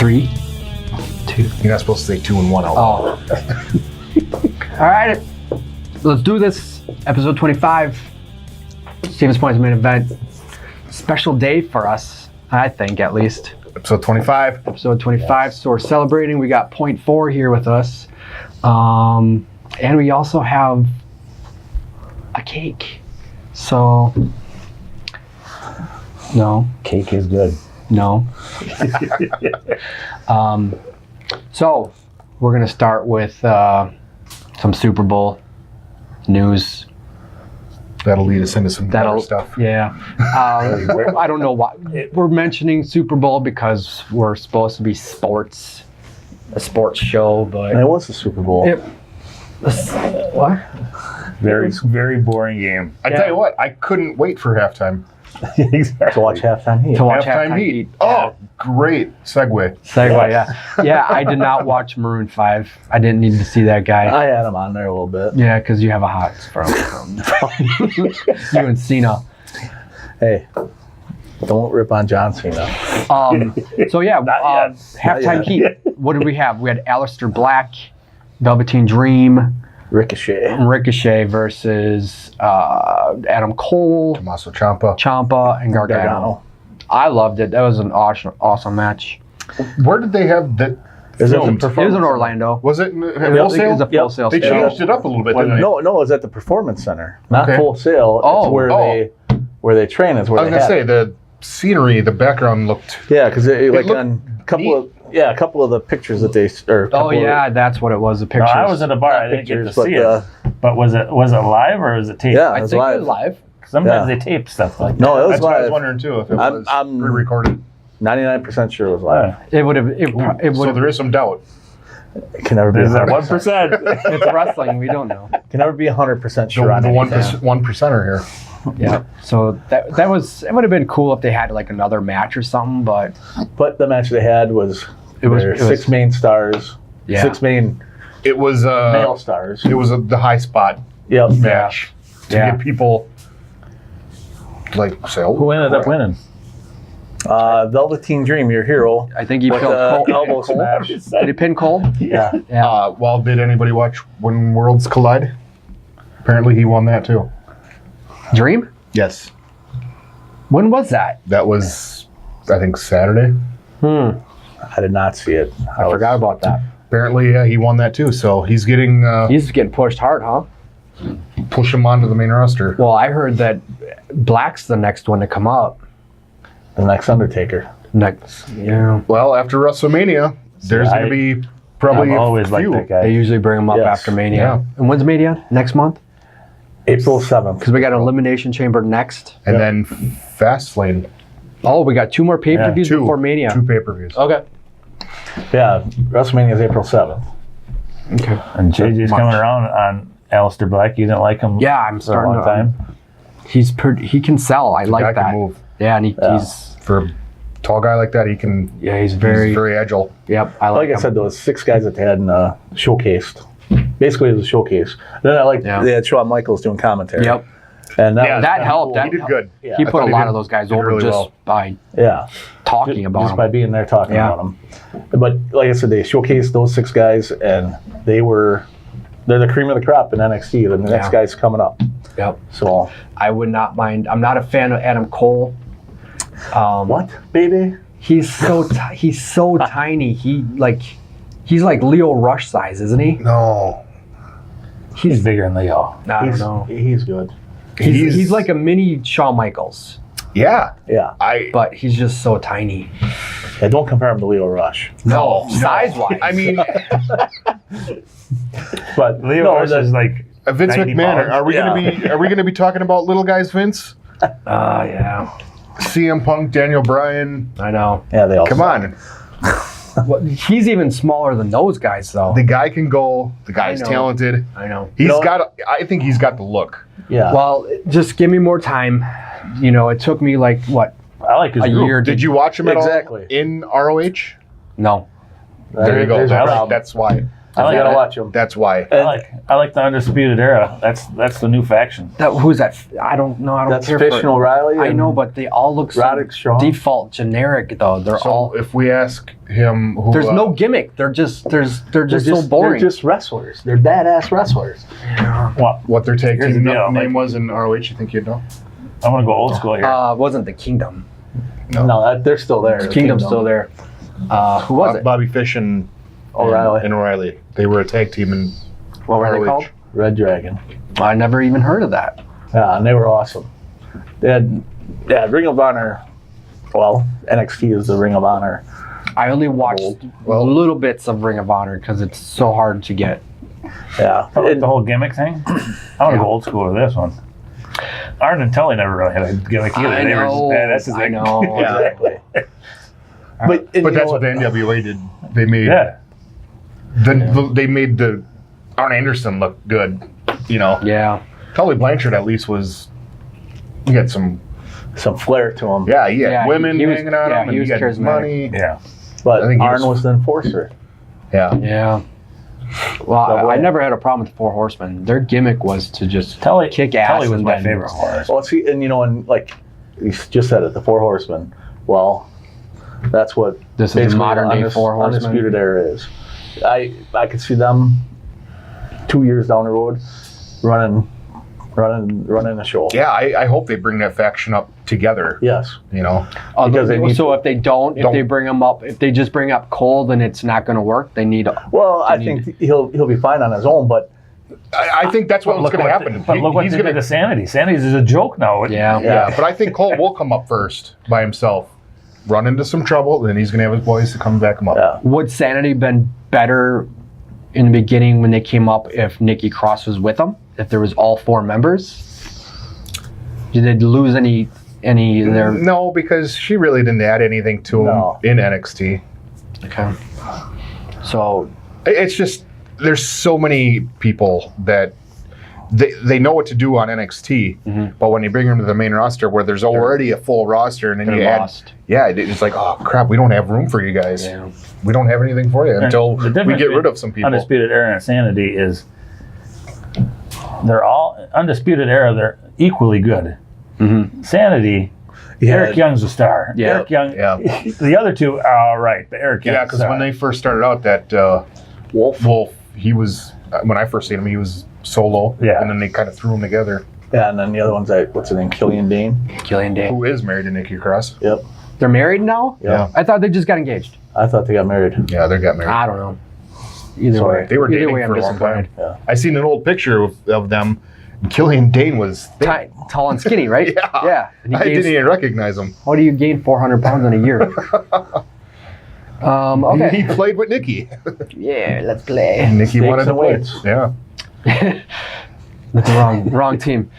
3, 2. You're not supposed to say 2 and 1 out loud. Oh. All right. Let's do this. Episode 25. Stevens Point's main event. Special day for us, I think, at least. Episode 25. Episode 25. So we're celebrating. We got Point 4 here with us. And we also have a cake. So, no. Cake is good. No. So, we're going to start with some Super Bowl news. That'll lead us into some better stuff. Yeah. I don't know why. We're mentioning Super Bowl because we're supposed to be a sports show, but... And it was the Super Bowl. What? Very, very boring game. I tell you what, I couldn't wait for halftime. Exactly. To watch halftime heat. To watch Halftime Heat. Oh, great segue. Segue, yeah. Yeah, I did not watch Maroon 5. I didn't need to see that guy. I had him on there a little bit. Yeah, because you have a hot from you and Cena. Hey, don't rip on John Cena. So yeah, Not halftime yet. heat. What did we have? We had Aleister Black, Velveteen Dream, Ricochet versus Adam Cole, Tommaso Ciampa. Ciampa, and Gargano. I loved it. That was an awesome match. Where did they have that Is it the filmed? It was in Orlando. Was it in It Full was Sail? a Full Sail. They changed it up a little bit, didn't they? No, it was at the Performance Center, not Okay. Full Sail. It's where they train. It's where I was they going to have say, it. the scenery, the background looked... Yeah, because like looked on a couple of the pictures that they Oh yeah, that's what it was. The No, pictures. I was at a bar. I didn't get to pictures, see it. But was it live or was it taped? Yeah, I it was think live. it was live. Sometimes Yeah. they tape stuff like that. No, it was That's what I was live. wondering, too, if it I'm- was I'm- pre-recorded. 99% sure it was live. It would have. It So would have. there is some doubt. It can never be There's that 100%. 1%. It's wrestling. We don't know. Can never be 100% sure The on anything. 1 percenter here. Yeah. So that was. It would have been cool if they had like another match or something, but But the match they had was It was- their it was- 6 main stars, Yeah. 6 main It was male stars. it was the high spot Yep. match to Yeah. get people like say, oh, Who ended up winning? Velveteen Dream, your hero. I think he With pinned the Cole. elbow smash. Did he pin Cole? Yeah. Yeah. Well, did anybody watch When Worlds Collide? Apparently, he won that too. Dream? Yes, When was that? that was I think Saturday. I did not see it. I forgot about that. Apparently, he won that too. So he's getting He's getting pushed hard, huh? push him onto the main roster. Well, I heard that Black's the next one to come up. The next Undertaker. Next, yeah. Well, after WrestleMania, there's going to be probably I've always a liked few. that They guy. usually bring him up Yes. after Mania. Yeah. And when's Mania? Next month? April 7th. Because we got Elimination Chamber next. And then Fastlane, Oh, we got 2 more pay-per-views two before Mania. 2 pay-per-views. Okay. Yeah, WrestleMania is April 7th. Okay. And JJ's coming around on Aleister Black. You didn't like him Yeah, I'm for a starting long to. time. He can sell. I Guy like that. can move. Yeah, and Yeah. he's For a tall guy like that, he can. yeah, he's He's very. very agile. Yep, I like Like I him. said, there was 6 guys that they had showcased. Basically, it was a showcase. Then Yeah. they had Shawn Michaels doing commentary. Yep, And that, Yeah, was that kinda helped. cool. He did good. Yeah. He I put thought a he lot did- of those guys did over really just well. by Yeah. talking about Just them. by being there talking Yeah. about them. But like I said, they showcased those 6 guys, and they're the cream of the crop in NXT. And the next Yeah. guy's coming up. Yep. So I would not mind. I'm not a fan of Adam Cole. what, baby? He's so tiny. He's like Leo Rush size, isn't he? No. He's bigger than Leo. I don't know. He's good. He's like a mini Shawn Michaels, Yeah. Yeah. but he's just so tiny. Yeah, don't compare him to Leo Rush. No, size wise. I mean, But Leo no, Rush is like Vince 90 McMahon. pounds. Are we gonna be talking about little guys, Vince? Yeah, CM Punk, Daniel Bryan. I know. yeah, they all Come on, Well, he's even smaller than those guys, though. the guy can go. The guy's I know. talented. I know. He's know- got. I think he's got the look. Yeah. Well, just give me more time. You know, it took me like what I like his a group. year. Did you watch him at Exactly. all in ROH? No. There you go. There's a problem. That's why. I like gotta that. watch them. That's why. I like the Undisputed Era. That's the new faction. Who's that? I don't know. I don't That's care Fish and for. O'Reilly. I and know, but they all look so Roderick Strong. default generic though. They're So all. if we ask him who. There's no gimmick. They're just so boring. They're just wrestlers. They're badass wrestlers. Well, what their tag Here's team the deal, name like- was in ROH, you think you'd know? I'm gonna go old school here. Wasn't the Kingdom? No, they're still there. The Kingdom's still there. Who was it? Bobby Fish and O'Reilly. And O'Reilly. They were a tag team in What were they ROH. called? Red Dragon. I never even heard of that. Yeah, and they were awesome. They had Ring of Honor. Well, NXT is the Ring of Honor. I only watched Well- little bits of Ring of Honor because it's so hard to get. Yeah. I like the whole gimmick thing. I'm gonna go old school with this one. Arn and Tully never really had a gimmick either. I They were know. just badass as I they- know. Exactly. But But that's what the NWA did. They made Yeah. they made the Arn Anderson look good. You know, Yeah. Tully Blanchard at least was. He had some. some flair to him. Yeah, he had Yeah, women he was- hanging on yeah, him, he and was he had charismatic. money. Yeah. But I think he Arn was- was the enforcer. Yeah. Yeah. Well, Double I A. never had a problem with the Four Horsemen. Their gimmick was to just Tully kick ass. Tully was and my then- favorite horse. Well, see, and and like you just said it, the Four Horsemen. Well, that's what This is the basically modern day Four Horsemen. Undisputed Era is. I could see them 2 years down the road running a show. Yeah, I hope they bring that faction up together. Yes. You know, Because they need so if they don't, if they bring them up, if they just bring up Cole, then it's not going to work. They need. Well, I think he'll be fine on his own, but I think that's what's going to happen. But look what He's they going did to to. Sanity. Sanity is a joke now. Yeah. Yeah, but I think Cole will come up first by himself, run into some trouble, then he's going to have his boys to come back him up. yeah. Would Sanity been better in the beginning when they came up if Nikki Cross was with them? If there was all four members? Did they lose any of their? No, because she really didn't add anything to him No. in NXT. Okay. So It's just there's so many people that they know what to do on NXT, but when you bring them to the main roster where there's already a full roster and then you they're add, lost. yeah, it's like, oh crap, we don't have room for you guys. Yeah. We don't have anything for you until The we difference get rid of some people. Undisputed Era and Sanity is they're all Undisputed Era. They're equally good. Sanity. Yeah. Eric Young's a star. Yeah. Eric Young. Yeah. The other two are all right, but Eric Young's Yeah, a because star. when they first started out, that Wolf, he was when I first seen him, he was solo. Yeah. and then they kind of threw him together. Yeah, and then the other one's what's his name? Killian Dane. Killian Dane. Who is married to Nikki Cross? Yep. They're married now? Yeah. I thought they just got engaged. I thought they got married. Yeah, they got married. I don't know. Either Sorry, way, They were either dating way, I'm for a long time. disappointed. Yeah. I seen an old picture of them. Killian Dane was thick. Tall and skinny, right? Yeah. Yeah. And he I gains- didn't even recognize him. How do you gain 400 pounds in a year? Okay. He played with Nikki. Yeah, let's play. Nikki Steaks wanted to and play. weights. Yeah. That's wrong team.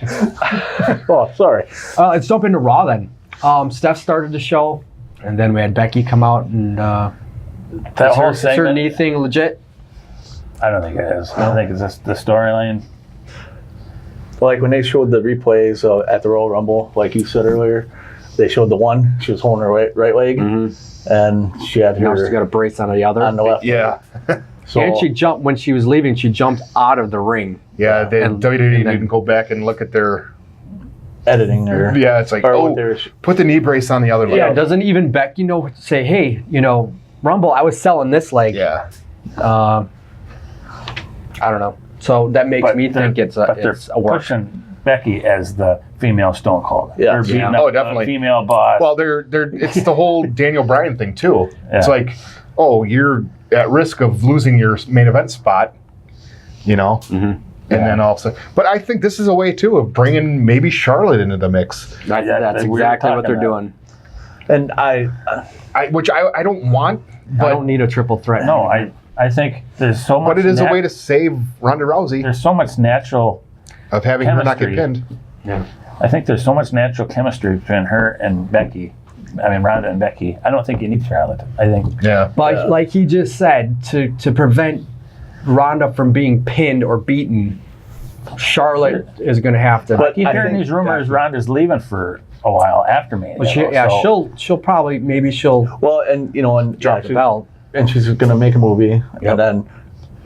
Oh, sorry. Let's jump into Raw then. Steph started the show, and then we had Becky come out and that is whole her segment. knee thing legit? I don't think it is. I don't think it's just the storyline. Like when they showed the replays at the Royal Rumble, like you said earlier, they showed the one. She was holding her right leg, and she had Now she's her got a brace on the other. on the left. Yeah. So And she jumped when she was leaving. She jumped out of the ring. Yeah. They, And- WWE and then- didn't go back and look at their. editing her. Yeah, it's like, Or oh, what they're put the knee brace on the other leg. Yeah, doesn't even Becky say, hey, Rumble, I was selling this leg. Yeah. I don't know. So that makes me think it's but they're a work. pushing Becky as the female Stone Cold. Yeah. They're beating Yeah. up Oh, the definitely. female boss. Well, they're it's the whole Daniel Bryan thing too. It's Yeah. like, oh, you're at risk of losing your main event spot, and then all of a sudden. But I think this is a way too of bringing maybe Charlotte into the mix, That's we were exactly what they're talking doing. And which I don't want, I but don't need a triple threat. no, I think there's so much. but it is a way to save Ronda Rousey There's so much natural. of having her not get chemistry. pinned. I think there's so much natural chemistry between her and Becky. I mean, Ronda and Becky. I don't think you need Charlotte. I think Yeah. But like he just said, to prevent Ronda from being pinned or beaten, Charlotte is going to have to. But keep I hearing think these rumors. Ronda's leaving for a while after me. Well, she'll probably maybe she'll well, and drop the belt. and she's going to make a movie, Yep. and then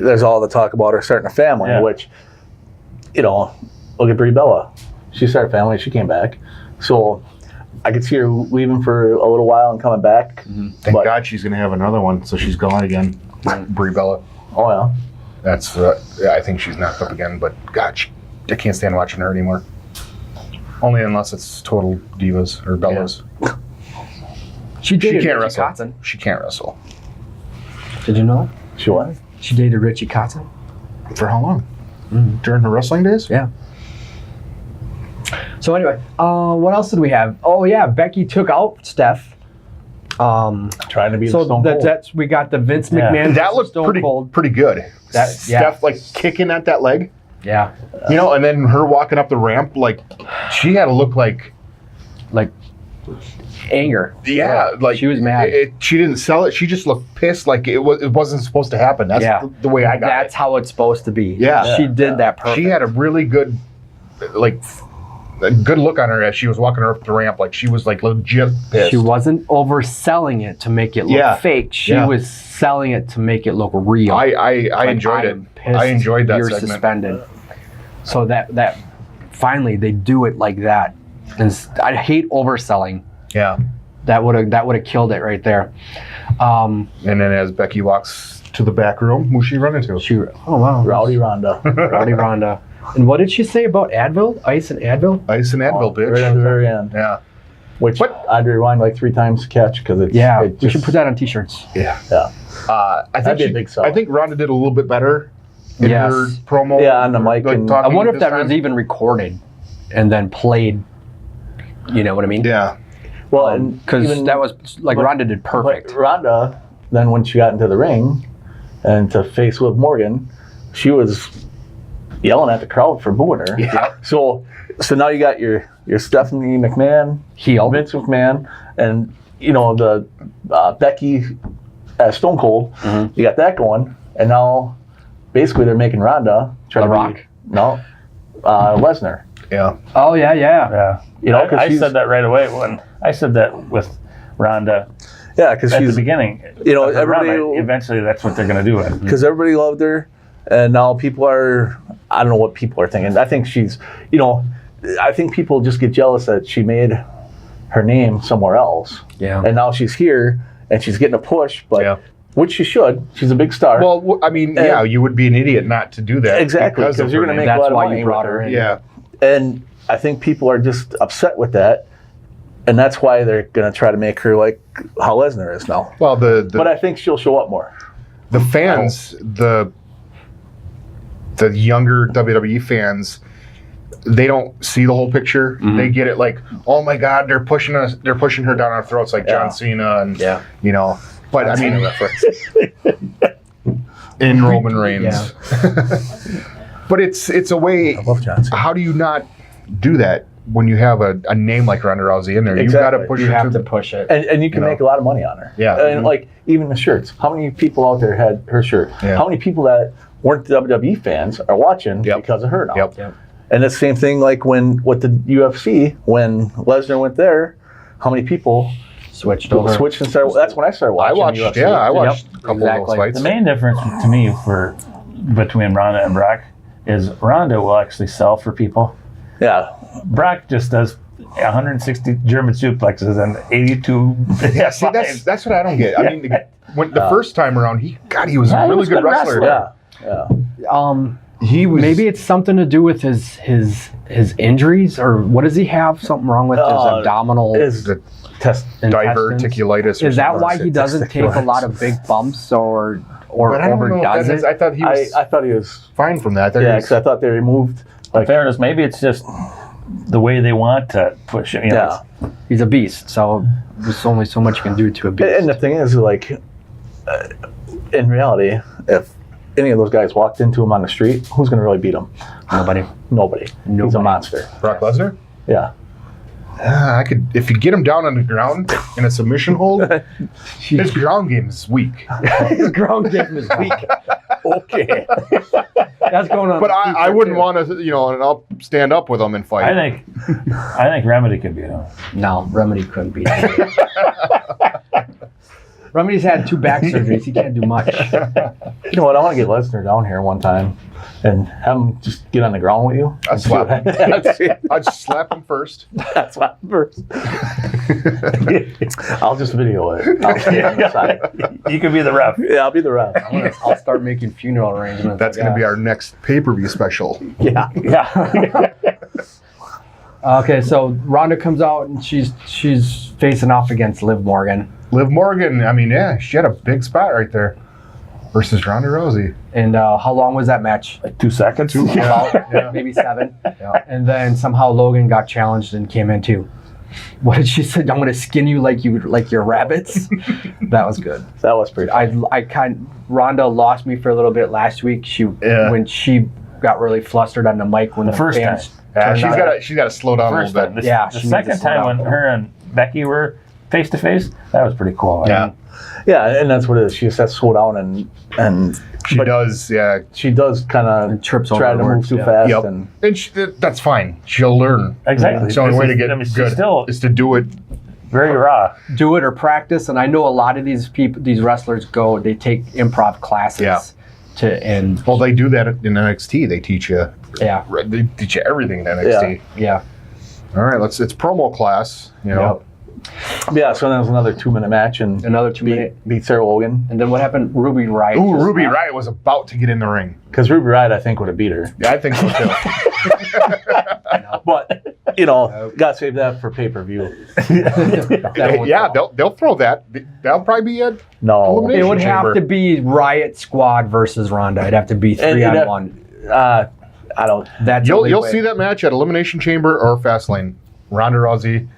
there's all the talk about her starting a family, Yeah. which, look at Brie Bella. She started a family. She came back. So I could see her leaving for a little while and coming back. Thank But- God she's going to have another one, so she's gone again. Brie Bella. Oh, yeah. That's, I think she's knocked up again, but God, I can't stand watching her anymore. Only unless it's total divas or Bellas. She She dated can't Richie wrestle. Kotzen. She can't wrestle. Did you know? She was. She dated Richie Kotzen. For how long? During her wrestling days? Yeah. So anyway, what else did we have? Oh yeah, Becky took out Steph. Trying to be the So Stone Cold. that's we got the Vince Yeah. McMahon That versus looked Stone Cold. pretty good. That- yeah. Steph like kicking at that leg, Yeah, and then her walking up the ramp, like she had to look like anger. like she was mad. She didn't sell it. She just looked pissed, like it wasn't supposed to happen. That's the way I got That's it. how it's supposed to be. Yeah. She did that perfect. She had a really good, a good look on her as she was walking her up the ramp. Like she was like legit pissed. She wasn't overselling it to make it look Yeah. fake. She Yeah. was selling it to make it look real. I Like, enjoyed I it. am pissed I enjoyed that You're segment. suspended. So that finally they do it like that. And I hate overselling. Yeah. That would have killed it right there. And then as Becky walks to the back room, who's she running to? Oh wow, Rowdy Ronda. Rowdy Ronda. And what did she say about Advil? Ice and Advil? Ice and Advil, bitch. Right at the very end. Yeah. Which What? I'd rewind like 3 times to catch because it's. Yeah, it we should just- put that on T-shirts. Yeah. Yeah. I That'd think be a big sell. I think Ronda did a little bit better in Yes. her promo. Yeah, on the mic and- I talking wonder if this that was time. even recorded and then played. You know what I mean? Yeah. Well, and Because even- that was like but- Ronda did perfect. But Ronda, then when she got into the ring and to face Liv Morgan, she was yelling at the crowd for booing her. Yeah. So now you got your Stephanie McMahon, Heel. Vince McMahon, and the Becky as Stone Cold. Mm-hmm. You got that going, and now basically they're making Ronda try The to Rock. be Lesnar. Yeah. Oh yeah. Yeah. 'cause I she's- said that right away when I said that with Ronda Yeah, because at the she's beginning. everybody- Eventually, that's what they're going to do. It. because everybody loved her, and now people are. I don't know what people are thinking. I think she's. I think people just get jealous that she made her name somewhere else, Yeah. and now she's here and she's getting a push, but Yeah. which she should. She's a big star. Well, I mean, yeah, you would be an idiot not to do that. exactly, because of because you're her going to name. make a That's lot of why money you brought with her in. Yeah. And I think people are just upset with that, and that's why they're going to try to make her like how Lesnar is now. Well, But I think she'll show up more. the fans, the younger WWE fans, they don't see the whole picture. Mm-hmm. They get it like, oh my God, they're pushing her down our throats like John Yeah. Cena and Yeah. But I mean, in Roman Reigns. But it's a way. I love John Cena. How do you not do that when you have a name like Ronda Rousey in there? You've got to Exactly. push You her have to to push it. And you can You know. make a lot of money on her. Yeah. And like even the shirts. How many people out there had her shirt? Yeah. How many people that weren't WWE fans are watching Yep. because of her now? Yep. Yep. And it's the same thing like with the UFC, when Lesnar went there, how many people Switched over. switched and started? That's when I started I watching watched. UFC. Yeah, I watched Yep, a couple of exactly. those fights. The main difference to me between Ronda and Brock is Ronda will actually sell for people. Yeah. Brock just does 160 German suplexes and 82. Yeah, see, that's what I don't get. I mean, when the first time around, he was a Yeah, he really was a good good wrestler. wrestler. Yeah. He was Maybe it's something to do with his injuries, or what does he have? Something wrong with his abdominal Is the test. intestines? diverticulitis. or Is that something. why he doesn't take a lot of big bumps or But I don't know if overdoes that is, it? I thought he was I thought he was. fine from that. I thought he Yeah, was- because I thought they removed. In fairness, maybe it's just the way they want to push it. Yeah. He's a beast, so there's only so much you can do to a beast. And the thing is, like, in reality, if any of those guys walked into him on the street, who's going to really beat him? Nobody. Nobody. He's a Nobody. monster. Brock Lesnar. Yeah. I could, if you get him down on the ground in a submission hold, his ground game is weak. His ground game is weak. Okay. That's going on. But the I t-shirt, wouldn't too. want to, and I'll stand up with him and fight. I think Remedy could beat him. No, Remedy couldn't beat him. Rumney's had 2 back surgeries. He can't do much. You know what? I want to get Lesnar down here one time and have him just get on the ground with you. I'd slap him. him. I'd slap him first. That's what first. I'll just video it. I'll stay on the side. You could be the ref. Yeah, I'll be the ref. I'll start making funeral arrangements. That's going to be our next pay-per-view special. Yeah. Yeah. Okay, so Ronda comes out and she's facing off against Liv Morgan. Liv Morgan, I mean, yeah, she had a big spot right there versus Ronda Rousey. And how long was that match? Like 2 seconds. About maybe 7. Yeah. And then somehow Logan got challenged and came in too. What did she say? I'm going to skin you like your rabbits. That was good. That was pretty fun. Ronda lost me for a little bit last week. When she got really flustered on the mic when the first fans time. Yeah, she's got to slow down First a little time. bit. The, Yeah, the she needs second to slow time when down. her and Becky were face to face, that was pretty cool. Yeah, Yeah, and that's what it is. She just has to slow down and she does. Yeah, she does kind And of trips over try the to move words, too yeah. fast. Yep. And that's fine. She'll learn. Exactly. It's the only way to get she's good still is to do it. very raw. Do it or practice. And I know a lot of these wrestlers they take improv classes. Yeah. Well, They do that in NXT. They teach you. yeah, They teach you everything in NXT. yeah. All right, it's promo class. You know, yeah, so then it was another 2-minute match and Another 2-minute. beat Sarah Logan. And then what happened? Ruby Riott. Ooh, just Ruby left. Riott was about to get in the ring. Because Ruby Riott, I think, would have beat her. Yeah, I think so too. But, got to save that for pay-per-view. Yeah, they'll throw that. That'll probably be a No. Elimination It would have Chamber. to be Riot Squad versus Ronda. It'd have to be 3-on-1. I don't. That's the only You'll way. see that match at Elimination Chamber or Fastlane. Ronda Rousey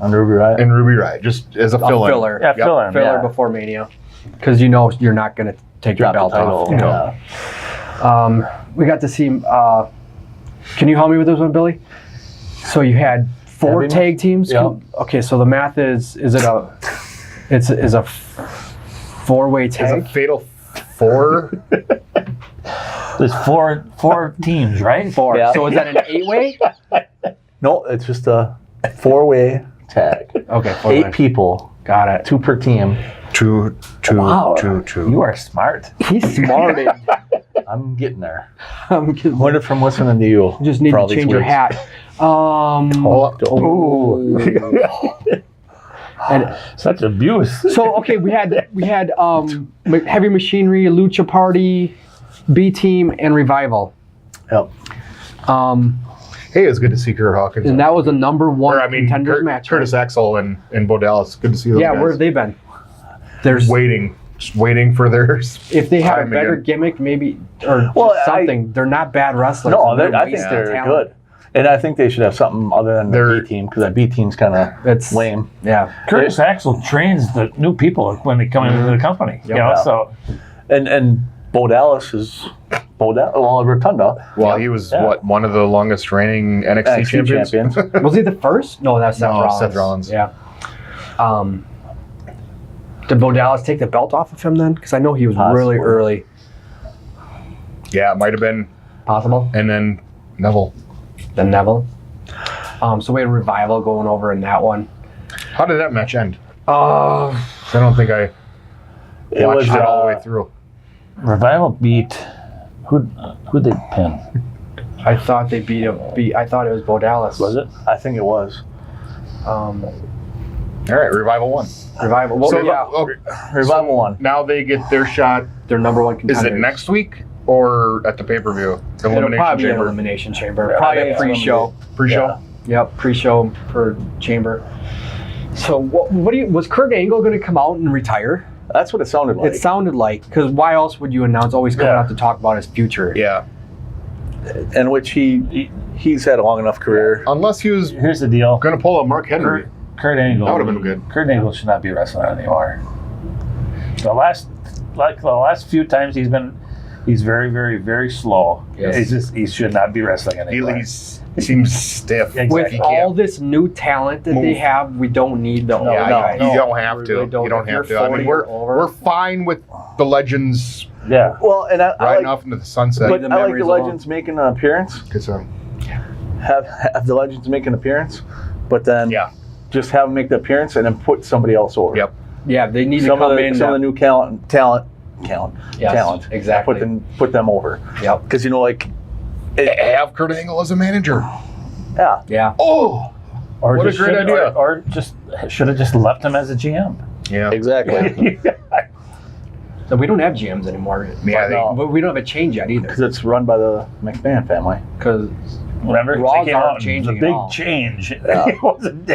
On Ruby Riott. and Ruby Riott, just as a A fill-in. filler. Yeah, fill in. Filler Yeah. before Mania. Because you know you're not going to take your Drop the belt title. off. Yeah. We got to see. Can you help me with this one, Billy? So you had 4 Heavy tag teams. Yeah. Okay, so the math is it a? It's a 4-way Is tag. a fatal 4? There's four teams, right? 4. Yeah. So is that an 8-way? No, it's just a 4-way tag. Okay, 4 8 people, Got it. 2 per team. Two. Wow. Two. You are smart. He's smarted. I'm getting there. I'm kidding. Learned it from listening to you. You just need for all to these change your weeks. hat. Ooh. And Such abuse. so okay, we had Heavy Machinery, Lucha Party, B Team, and Revival. Yep. Hey, it's good to see Kurt Hawkins. And that was a number 1 Or, I mean, contenders Kurt, match. Curtis Axel and Bo Dallas. Good to see those Yeah, guys. where have they been? There's Just waiting for theirs. if they had a time better again. gimmick, maybe or Well, something. They're not bad wrestlers. No, and they're I think wasting they're talent. good. And I think they should have something other than the They're- B team, because that B team's kind of It's lame. Yeah, Curtis Axel trains the new people when they come into the company. You know, Yeah. so And Bo Dallas is Rotunda. Well, he was Yeah. one of the longest reigning NXT champions. was he the first? No, that's Seth No, Rollins. Seth Rollins. Yeah. Did Bo Dallas take the belt off of him then? Because I know he was really Possibly. early. Yeah, it might have been. Possible. And then Neville. Then Neville. So we had Revival going over in that one. How did that match end? Oh, I don't think I It watched was it all the way through. Revival beat who'd they pin? I thought they I thought it was Bo Dallas. Was it? I think it was. All right, Revival won. Revival? Well, So yeah, Revival won. now they get their shot. they're number 1 Is contenders. it next week or at the pay-per-view? The It'll Elimination probably be an Chamber Elimination Chamber. Yeah, Probably I a think it's pre-show. pre-show. Yep, pre-show for Chamber. So was Kurt Angle going to come out and retire? That's what it sounded like. It sounded like, because why else would you announce always coming Yeah. out to talk about his future? Yeah, in which he's had a long enough career. unless he was Here's the deal. going to pull a Mark Henry. Kurt Angle. That would've been good. Kurt Angle should not be wrestling anymore. The last few times he's very, very, very slow. Yes. He should not be wrestling anymore. He seems stiff. Exactly. With He all can't this new talent that they move. have, we don't need the old Yeah, guys. you don't have We to. really don't. You don't If have you're to. I mean, 40 or over- we're fine with the legends Yeah. Well, and I riding like, off into the sunset. but the I like memories the alone. Legends making an appearance. 'Cause, Have the Legends make an appearance, but then yeah, just have them make the appearance and then put somebody else over. Yep. Yeah, they need some to come of the, in. some of the new talent, Yes, exactly. Put them over. Yep. Because like, Have Kurt Angle as a manager. yeah, Yeah. Oh, Or What a just great should- idea. Or just should have just left him as a GM. yeah. exactly. So we don't have GMs anymore. Yeah, they- No. But we don't have a change yet either. Because it's run by the McMahon family. Because Whatever. Raws they came aren't out and changing the at big all. change. Yeah. It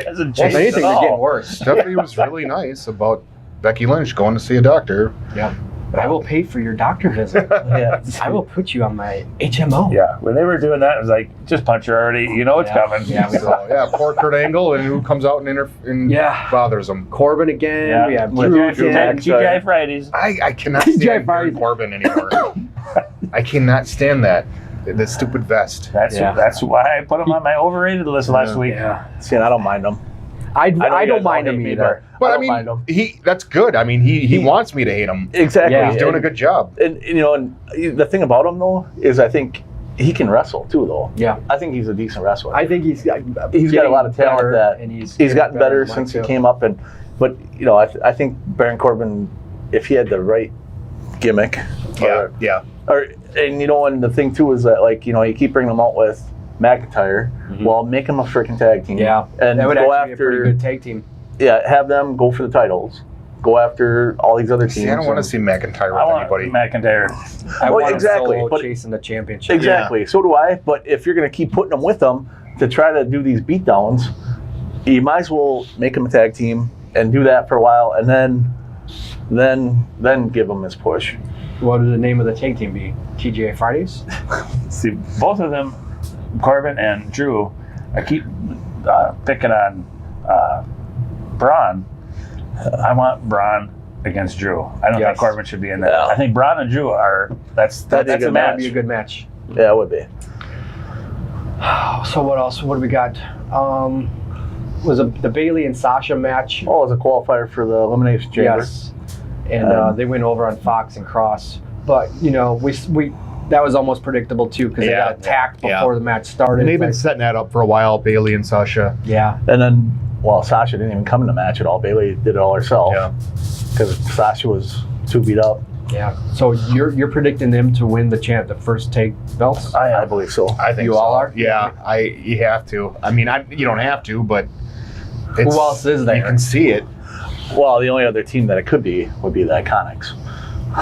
hasn't if changed anything, at they're getting all. worse. Stephanie was really nice about Becky Lynch going to see a doctor. Yep. I will pay for your doctor visit. Yeah. I will put you on my HMO. Yeah, when they were doing that, it was like, just punch her already. You know it's Yeah. coming. Yeah, we So yeah, poor Kurt Angle, and who comes out and Yeah. bothers him. Corbin again. We have Drew Drew again. McIntyre. TGI Fridays. I cannot TJ stand Friday. Baron Corbin anymore. I cannot stand that. The stupid vest. That's why I put him on my overrated list last week. Yeah. See, and I don't mind them. I know don't you guys mind all him hate me, either. But I don't mind mean, him. that's good. I mean, he wants me to hate him. Exactly. Yeah. He's doing a good job. And you know, and the thing about him though is I think he can wrestle too. Though Yeah. I think he's a decent wrestler. I think he's got a lot of talent that and he's gotten better since he too. came up. But you know, I think Baron Corbin, if he had the right gimmick, Yeah. and you know, and the thing too is that like you know you keep bringing him out with McIntyre, well, make him a freaking tag team. Yeah. and that would go actually be a pretty after good tag team. have them go for the titles, go after all these other teams. See, I don't want to see McIntyre I with want anybody. McIntyre. I Well, want exactly, him solo but- chasing the championship. Exactly. So do I. But if you're going to keep putting them with them to try to do these beatdowns, you might as well make them a tag team and do that for a while, and then give them his push. What would the name of the tag team be? TGI Fridays? See, both of them, Corbin and Drew, I keep picking on Braun. I want Braun against Drew. I don't Yes. think Corbin should be in that. Yeah. I think Braun and Drew are that's That'd be a a good match. That'd be a good match. Yeah, it would be. So what else? What do we got? Was the Bailey and Sasha match? Oh, as a qualifier for the Elimination Chamber. Yes. And they went over on Fox and Cross. But, you know, we that was almost predictable, too, because they Yeah. got attacked Yeah. before the match started. And they've been But- setting that up for a while, Bailey and Sasha. yeah. And then, well, Sasha didn't even come in the match at all. Bailey did it all herself. Yeah. Because Sasha was too beat up. Yeah. So you're predicting them to win the first tag belts? I believe so. I think You so. all are? Yeah, you have to. I mean, you don't have to, but it's, Who else is there? You can see it. Well, the only other team that it could be would be the Iconics.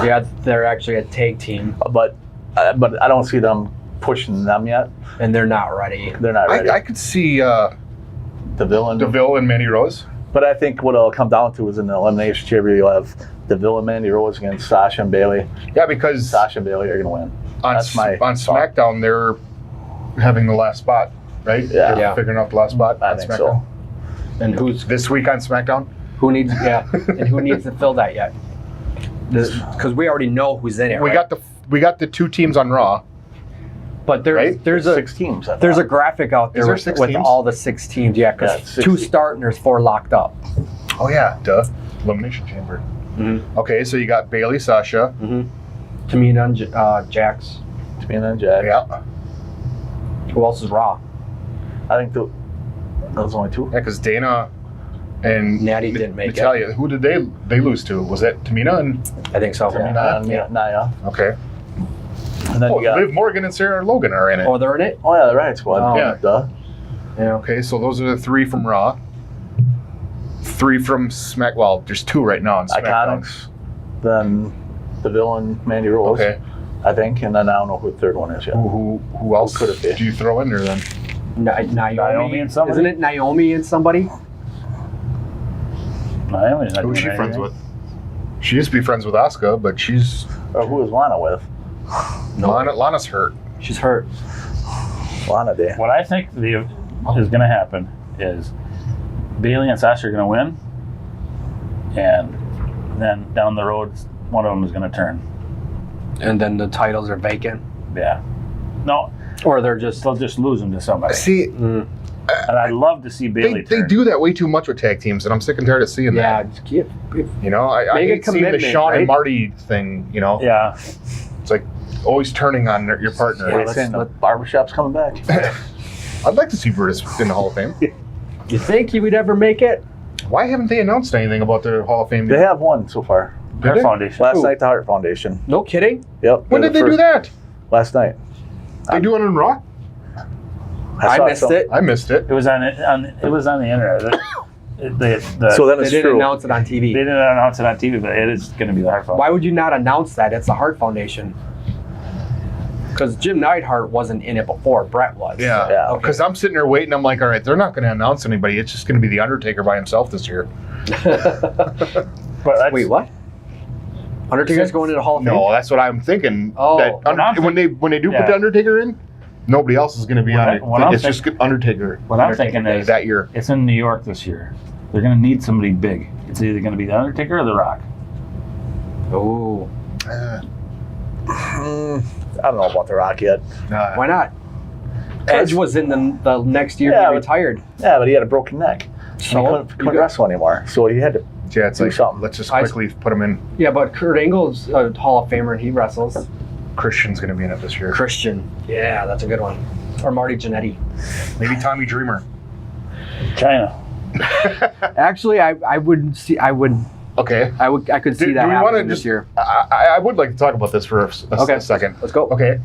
Yeah, they're actually a tag team, But I don't see them pushing them yet. and they're not ready. They're not ready. I could see the villain. DeVille and Mandy Rose. But I think what it'll come down to is in the Elimination Chamber, you'll have DeVille and Mandy Rose against Sasha and Bailey. Yeah, because Sasha and Bailey are going to win. on That's my on thought. SmackDown they're having the last spot, right? Yeah. They're Yeah. figuring out the last spot I on think SmackDown. so. And who's This week on SmackDown. who needs and who needs to fill that yet? Because we already know who's in it. We right? got the two teams on Raw. But there's right? there's Six a teams. I there's a thought. graphic out there there with, 6 with teams? all the 6 teams. Yeah, Yeah, because it's 2 6 start and there's 4 locked up. Oh yeah, duh. Elimination Chamber. Mm-hmm. Okay, so you got Bailey, Sasha. Tamina and Jax. Tamina and Jack. Yeah, Who else is Raw? I think those only two. yeah, because Dana and Natty didn't make it. Natalya. Who did they lose to? Was that Tamina and I think so. Tamina and Yeah. Nia. okay? And then Oh, you got. Liv Morgan and Sarah Logan are in it. Oh, they're in it? Oh yeah, the Riot Squad. Oh. Yeah. Duh. Yeah. Okay, so those are the 3 from Raw. 3 from Smack. Well, there's 2 right now on SmackDown. Iconics. Then DeVille and Mandy Rose. Okay. I think, and then I don't know who the third one is yet. Who else could it be? do you throw in there then? Naomi and somebody? Isn't it Naomi and somebody? Naomi's not Who's she doing friends anything. with? She used to be friends with Asuka, but she's Or who is Lana with? Lana's hurt. She's hurt. Lana Day. What I think is going to happen is Bailey and Sasha are going to win, and then down the road, one of them is going to turn. And then the titles are vacant. Yeah. No, Or they're just. they'll just lose them to somebody. See, And I'd love to see Bailey they turn. do that way too much with tag teams, and I'm sick and tired of seeing Yeah. that. just keep- You know, I Make a hate seeing the commitment, Shawn right? and Marty thing. You know, Yeah. it's like always turning on your partner. Are Yeah, they saying the barbershop's coming back? I'd like to see Brutus in the Hall of Fame. You think he would ever make it? Why haven't they announced anything about their Hall of Fame? They have one so far. Did Our they? foundation. Last Ooh. night, the Heart Foundation. No kidding. Yep. When they're did the they do first- that? Last night. They do it on Raw? I saw missed some- it. I missed it. It was on it was on the internet. So then They it's didn't true. announce it on they TV. didn't announce it on TV, but it is going to be the Heart Foundation. Why would you not announce that? It's the Hart Foundation. Because Jim Neidhart wasn't in it before. Brett was. Yeah. Yeah. Because I'm sitting there waiting. I'm like, all right, they're not going to announce anybody. It's just going to be The Undertaker by himself this year. But that's, Wait, what? Undertaker's going to the Hall of Fame? No, that's what I'm thinking. Oh. That when they do put Yeah. The Undertaker in, nobody else is going to be What on I- it. what I'm It's just Undertaker. What I'm Undertaker thinking Day is- that year. It's in New York this year. They're going to need somebody big. It's either going to be the Undertaker or The Rock. Oh. I don't know about The Rock yet. Why not? Edge was in the next year Yeah, he but- retired. Yeah, but he had a broken neck. So? He couldn't wrestle anymore. So he had to. Yeah, it's Do like, something. let's just I- quickly put him in. Yeah, but Kurt Angle's a Hall of Famer and he wrestles. Christian's going to be in it this year. Christian. Yeah, that's a good one. Or Marty Jannetty. Maybe Tommy Dreamer. China. Actually, I would see. I could Okay. see Do that we wanna happening this just- year. I would like to talk about this for a second. Let's go. Okay.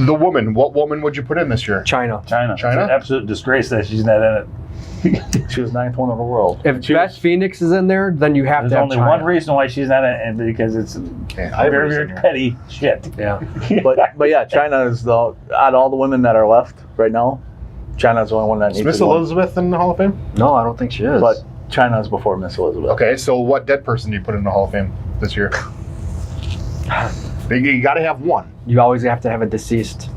The woman. What woman would you put in this year? China. China. China? It's an absolute disgrace that she's not in it. She was 9th one in the world. If Beth Phoenix is in there, then you have There's to have only China. one reason why she's not in it, and because it's Okay, very, Ivory's in very there. petty shit. Yeah. But yeah, China is the out of all the women that are left right now. China's the only one that Is needs Miss to go. Elizabeth in the Hall of Fame? No, I don't think she is. But China's before Miss Elizabeth. Okay, so what dead person do you put in the Hall of Fame this year? You got to have one. you always have to have a deceased.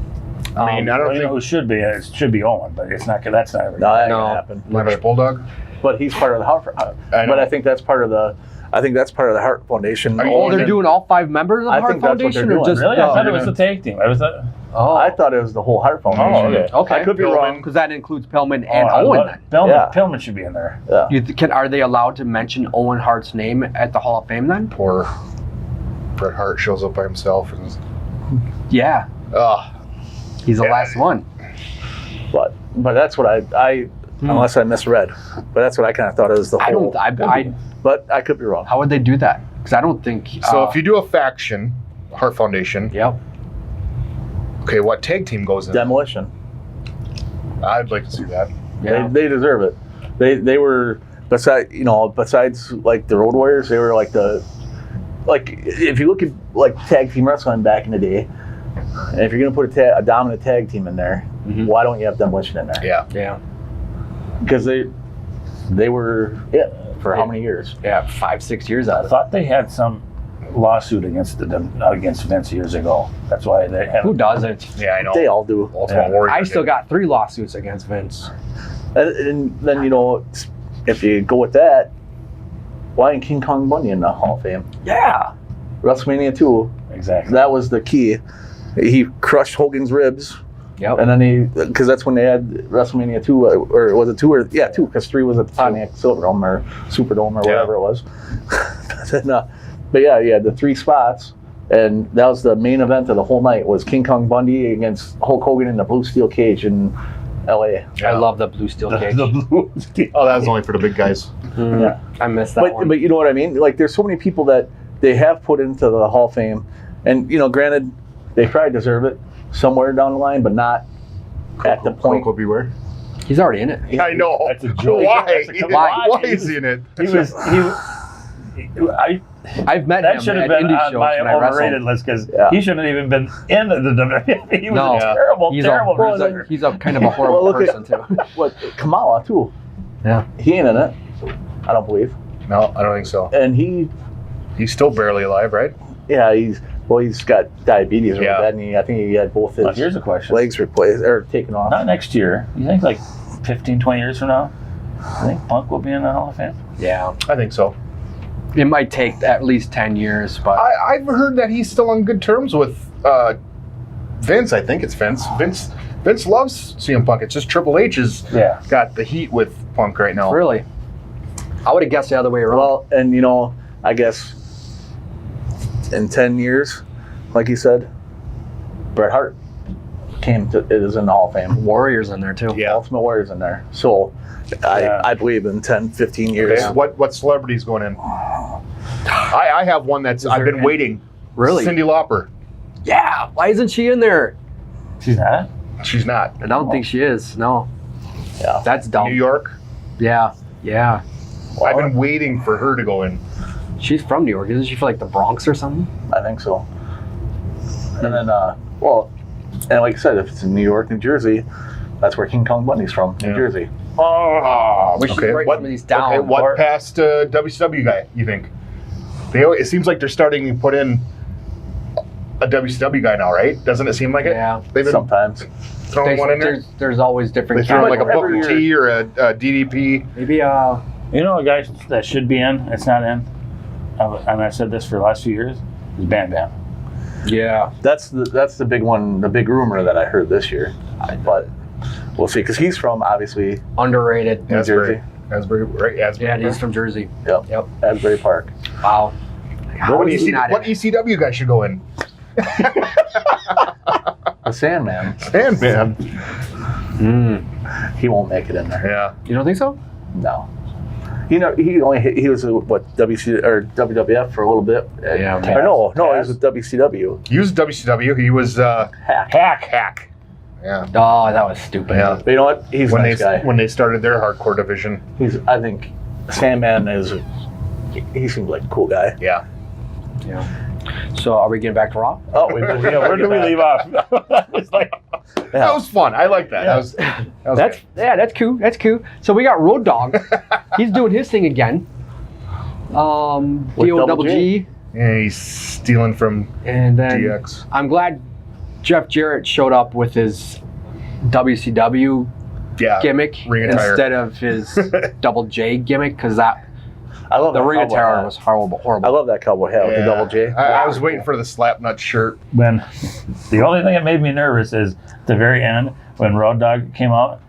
I mean, I Well, don't you know who think should be? It should be Owen, but it's not. That's not. No, that ain't No. gonna happen. Irish Bulldog. But he's part of the Heart. I know. But I think that's part of the. I think that's part of the Heart Foundation. Are you- Oh, And they're then- doing all 5 members of the I Hart think that's what they're Foundation, or doing. just Really? I thought it you're was the tag team. I was. Oh, I thought it was the whole Heart Foundation. Oh, okay. okay. I could be wrong. because that includes Pillman and Owen. Then. Yeah. Pillman should be in there. Yeah. Are they allowed to mention Owen Hart's name at the Hall of Fame then? Poor Bret Hart shows up by himself and. Yeah, he's the Yeah. last one. But that's what I unless I misread. But that's what I kind of thought it was the I whole. don't. But I could be wrong. How would they do that? Because I don't think. So if you do a faction, Hart Foundation. Yep. Okay, what tag team goes in? Demolition. I'd like to see that. Yeah. They deserve it. They were besides like the Road Warriors, they were like if you look at like tag team wrestling back in the day, and if you're gonna put a dominant tag team in there, Mhm. why don't you have Demolition in there? Yeah. Yeah. Because they were for how many years? Yeah. 5-6 years out I of it. thought they had some lawsuit against Vince years ago. That's why they had. Who doesn't? Yeah, I know. They all do. Ultimate Yeah. Warrior. I still did. got 3 lawsuits against Vince. And then if you go with that, why ain't King Kong Bundy in the Hall of Fame? Yeah. WrestleMania 2, Exactly. that was the key. He crushed Hogan's ribs. Yep. And then because that's when they had WrestleMania 2, or was it 2 or, yeah, 2, because 3 was at the Pontiac Silverdome or Superdome or whatever it was. But yeah, you had the 3 spots, and that was the main event of the whole night was King Kong Bundy against Hulk Hogan in the blue steel cage in LA. Yeah. I love the blue steel cage. the blue. Oh, that was only for the big guys. Mhm. Yeah. I missed that one. But you know what I mean? Like there's so many people that they have put into the Hall of Fame, and granted, they probably deserve it somewhere down the line, but not at the point. Coco Beware. He's already in it. I know. That's a joke. Why? That's a- Why is he in it? I've met That him should at have been indie on shows my when I overrated wrestled. list because Yeah. he shouldn't have even been in the WWE. He was No. a terrible, He's terrible a, wrestler. he's a kind of a horrible Well, look person too. What Kamala too? Yeah. He ain't in it. I don't believe. No, I don't think so. And He's still barely alive, right? he's got diabetes or Yeah. that, and I think he had both Well, his here's a question. legs replaced or taken off. Not next year. You think like 15, 20 years from now? I think Punk will be in the Hall of Fame. Yeah. I think so. It might take at least 10 years, but I've heard that he's still on good terms with Vince. I think it's Vince. Vince loves CM Punk. It's just Triple H has Yeah. got the heat with Punk right now. really, I would have guessed the other way around. Well, and I guess in 10 years, like you said, Bret Hart. it is in the Hall of Fame. Warriors in there too. Yeah. Ultimate Warrior's in there. So I believe in 10, 15 years. Okay. What celebrity's going in? I have one that's I've been waiting. Really? Cyndi Lauper. Yeah. Why isn't she in there? She's not. She's not. I don't think she is. No. Yeah. That's dumb. New York. Yeah. Yeah. I've been waiting for her to go in. She's from New York, isn't she? From like the Bronx or something? I think so. And then, and like I said, if it's in New York, New Jersey, that's where King Kong Bundy's from, New Yeah. Jersey. Oh, we should Okay, write what- some of these down. Okay, what past WCW guy you think? It seems like they're starting to put in a WCW guy now, right? Doesn't it seem like it? Yeah. They've been Sometimes. throwing one in there. There's always They different. throw in like a every Booker T or a DDP. Maybe You know a guy that should be in, it's not in, and I've said this for the last few years, is Bam Bam. yeah. That's the big one, the big rumor that I heard this year. But we'll see, because he's from, obviously, Underrated. New Jersey. Asbury, right? Asbury. Yeah, he's from Jersey. Yep. Asbury Park. Wow. How What, is he not what in? ECW guy should go in? The Sandman. Sandman. He won't make it in there. Yeah. You don't think so? No. He was what WC or WWF for a little bit. Yeah, Or no, he was with WCW. He was WCW. He was Hack. Yeah. Oh, that was stupid. Yeah. But you know what? He's a nice guy. When they started their hardcore division. I think Sandman he seems like a cool guy. Yeah. Yeah. So are we getting back to Raw? Oh, Where do we leave off? It's like, That was fun. I like that. Yeah. That was That's great. that's cool. That's cool. So we got Road Dogg. He's doing his thing again. With DO Double Double G. Yeah, he's stealing from And then DX. I'm glad Jeff Jarrett showed up with his WCW Yeah. gimmick Ring attire. instead of his Double J gimmick, because that I love the that ring cowboy attire hat. was horrible. I love that cowboy hat with the double J. I was waiting for the slapnut shirt. when the only thing that made me nervous is the very end when Road Dogg came out,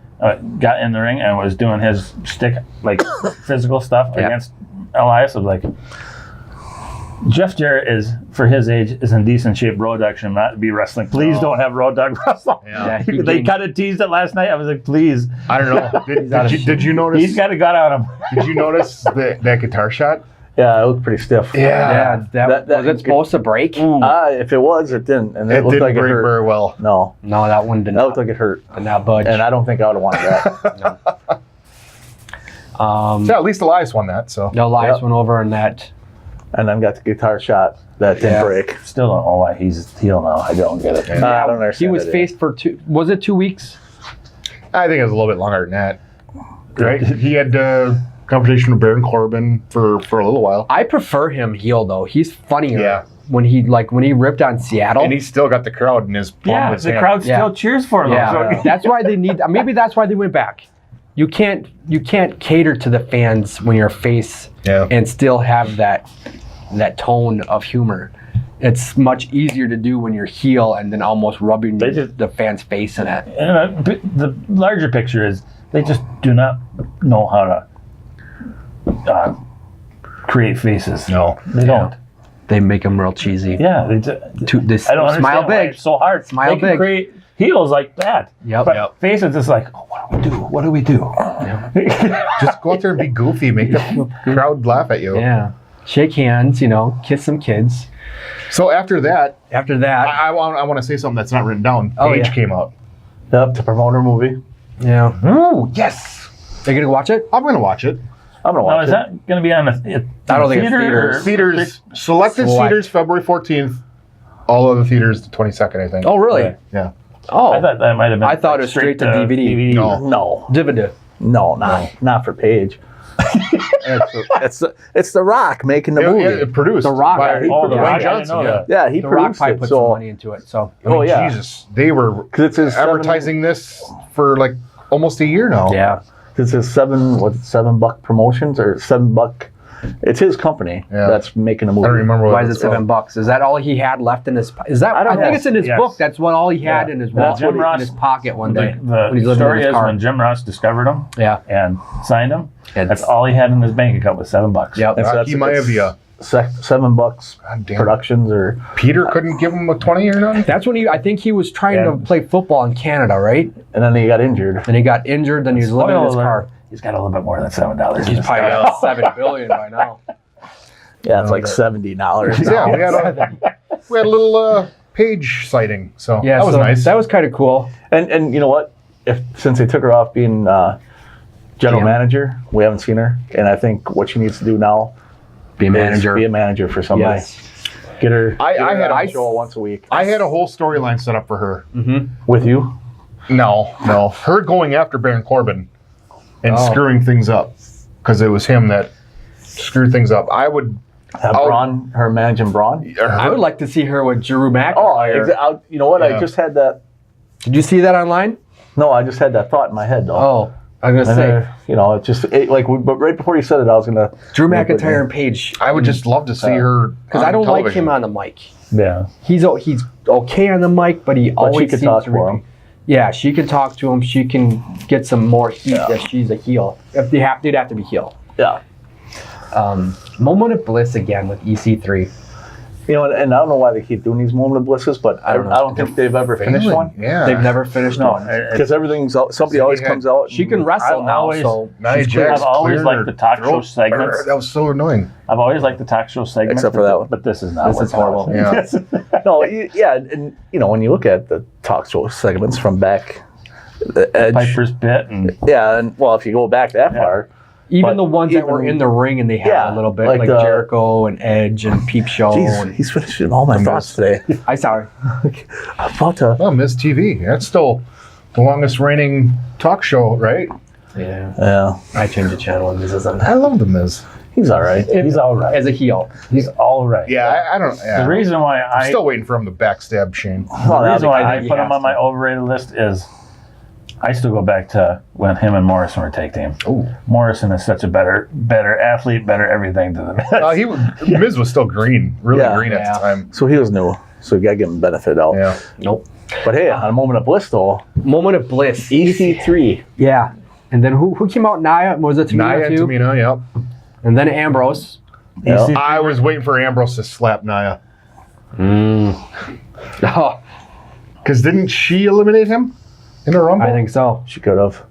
got in the ring and was doing his stick like physical stuff Yeah. against Elias. I was like, Jeff Jarrett is, for his age, is in decent shape. Road Dogg should not be wrestling. Please don't have Road Dogg wrestle. Yeah. he They gained- kind of teased it last night. I was like, please. I don't know. Did you notice? He's got a gun on him. Did you notice that guitar shot? Yeah, it looked pretty stiff. Yeah, that That- was it supposed to break? If it was, it didn't. And it, It looked didn't like it break hurt. very well. No, No, that one did that looked not. like it hurt. Did not budge. And I don't think I would have wanted that. Yeah, at least Elias won that. So No, Elias Yep. went over in that. And then got the guitar shot that didn't Yeah. break. Still don't know why he's heel now. I don't get it. I don't He understand. was it. faced for was it 2 weeks? I think it was a little bit longer than that. Right? He had conversation with Baron Corbin for a little while, I prefer him heel though. He's funnier. Yeah. When he ripped on Seattle. and he still got the crowd in his palm Yeah, of his the hand. crowd still Yeah. cheers for him. yeah, So- that's why they need. Maybe that's why they went back. You can't cater to the fans when you're a face Yeah. and still have that tone of humor. It's much easier to do when you're heel and then almost rubbing They just- the fan's face in it. And the larger picture is they just do not know how to create faces. No. They don't. They make them real cheesy. Yeah, they This I don't understand smile why big. it's so hard. Smile they can big. create heels like that. Yep. But Yep. faces is like, oh, what do we do? What do we do? Just go out there and be goofy, make the crowd laugh at you. Yeah. Shake hands, kiss some kids. So after that, After that, I want to say something that's not written down. Oh, Paige yeah. came out. Yep, to promote her movie. yeah. Ooh, yes. Are you gonna watch it? I'm going to watch it. I'm gonna Now, watch is it. that going to be on a I don't think it's theater? theaters. Theaters, selected Select. theaters, February 14th. All other theaters, the 22nd, I think. Oh, really? Right. Yeah. Oh, I thought that might have been. I thought it was straight to DVD. No. No, Divida. no, not for Paige. It's The Rock making the movie. It produced. The Rock, by right? Oh, the Yeah. Rock, Dwayne I didn't Johnson. know Yeah. that. Yeah, he The Rock produced probably it. put some So, money into it. So I mean, Oh, yeah. Jesus. They were because it's his advertising this for like almost a year now. yeah, It's his $7 promotions or $7. It's his company Yeah. that's making the movie. I don't remember what why is it was called. $7? Is that all he had left in his? Is that? I don't think know. it's in his Yes. book. That's what all he had Yeah. in his That's wallet, Jim Ross- in his pocket one day The when he's living in story his is car. when Jim Ross discovered him Yeah. and signed him, It's- that's all he had in his bank account was $7. Yep. And so Rocky that's- Maivia. $7 God damn. productions or Peter couldn't give him a 20 or nothing? That's when I think he was trying to play football in Canada, right? and then he got injured. Then he got injured. Then he was living in his car. He's got a little bit more than $7. He's probably got $7 billion by now. Yeah, it's like $70. Yeah, we had a little page sighting, so Yeah, that was so nice. That was kind of cool. And you know what? Since they took her off being general GM. manager, we haven't seen her, and I think what she needs to do now Be a is manager. be a manager for somebody. Yes. Get her. I get her had on a- the show once a week I had a whole storyline set up for her. with you. No. Her going after Baron Corbin and Oh. screwing things up because it was him that screwed things up. I would. Have Oh. Braun, her managing Braun. I would like to see her with Drew McIntyre. You know what? Yeah. I just had that. Did you see that online? No, I just had that thought in my head though. Oh, I was And, gonna say you know, but right before you said it, I was gonna. Drew McIntyre and Paige. I would just love to see her Because on I don't like television. him on the mic. Yeah. He's okay on the mic, but he But always she could seems talk to for repeat. him. Yeah, she can talk to him. She can get some more heat if she's a heel. If they'd have to be heel. Yeah. Moment of bliss again with EC3. You know, and I don't know why they keep doing these moment of blisses, but I don't know. don't think they've ever finished Failing. one. Yeah. They've never finished No, one. Because everything's out, somebody always had- comes out. She can wrestle I've now, always- so Nia she's Jax I've always cleared liked her the talk show throat. segments. That was so annoying. I've always liked the talk show segment. Except for that one. But this is not. This is working out. horrible. Yeah. No, yeah, and you know when you look at the talk show segments from back, the Edge, Piper's Pit and yeah, and well, if you go back that far, even But the ones that were even- in the ring and they had Yeah, a little bit like like the- Jericho and Edge and Peep Show. jeez, And he's finishing all my thoughts today. I saw her. I'm about to. Well, Miz TV. That's still the longest reigning talk show, right? Yeah, Yeah, I changed the channel and this isn't I love the Miz. he's all right. he's all right. as a heel. He's all right. Yeah, I don't. Yeah. The reason why I'm still waiting for him to backstab Shane. Oh, the reason why I God, didn't he put him has on my overrated list is I still go back to when him and Morrison were tag team. Oh, Morrison is such a better athlete, better everything than the Miz. Miz was still green, really Yeah. green at Yeah. the time. So he was new, so you gotta give him benefit out. Yeah. Nope. But hey, on a moment of bliss though, Moment of bliss. EC3. Yeah. And then who came out? Nia? Was it Tamina Nia and too? Tamina, yep. And then Ambrose. Yeah. I was waiting for Ambrose to slap Nia. Oh, Because didn't she eliminate him in the Rumble? I think so. She could have.